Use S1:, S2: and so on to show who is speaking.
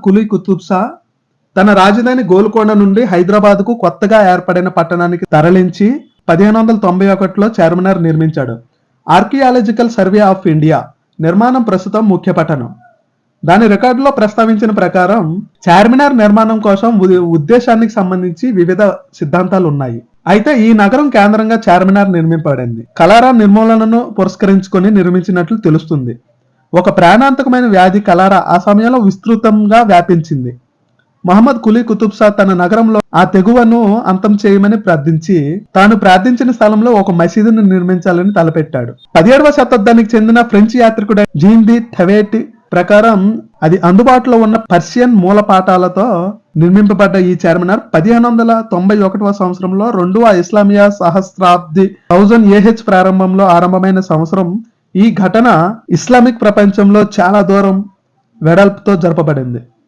S1: కులీ కుతుబ్ షా తన రాజధాని గోల్కొండ నుండి హైదరాబాద్కు కొత్తగా ఏర్పడిన పట్టణానికి తరలించి 1591లో చార్మినార్ నిర్మించాడు. ఆర్కియాలజికల్ సర్వే ఆఫ్ ఇండియా నిర్మాణం ప్రస్తుతం ముఖ్య పట్టణం. దాని రికార్డులో ప్రస్తావించిన ప్రకారం చార్మినార్ నిర్మాణం కోసం ఉద్దేశానికి సంబంధించి వివిధ సిద్ధాంతాలు ఉన్నాయి. అయితే ఈ నగరం కేంద్రంగా చార్మినార్ నిర్మింపబడింది. కలారా నిర్మూలనను పురస్కరించుకొని నిర్మించినట్లు తెలుస్తుంది. ఒక ప్రాణాంతకమైన వ్యాధి కలారా ఆ సమయంలో విస్తృతంగా వ్యాపించింది. మహమ్మద్ కులీ కుతుబ్ షా తన నగరంలో ఆ తెగువను అంతం చేయమని ప్రార్థించి తాను ప్రార్థించిన స్థలంలో ఒక మసీదును నిర్మించాలని తలపెట్టాడు. 17వ శతాబ్దానికి చెందిన ఫ్రెంచ్ యాత్రికుడు జీన్ ది థెవేటి ప్రకారం అది అందుబాటులో ఉన్న పర్షియన్ మూలపాఠాలతో నిర్మింపబడ్డ ఈ చార్మినార్ 1591వ సంవత్సరంలో 2వ ఇస్లామియా సహస్రాబ్ది 1000 AH ప్రారంభంలో ఆరంభమైన సంవత్సరం. ఈ ఘటన ఇస్లామిక్ ప్రపంచంలో చాలా దూరం వెడల్పుతో జరపబడింది.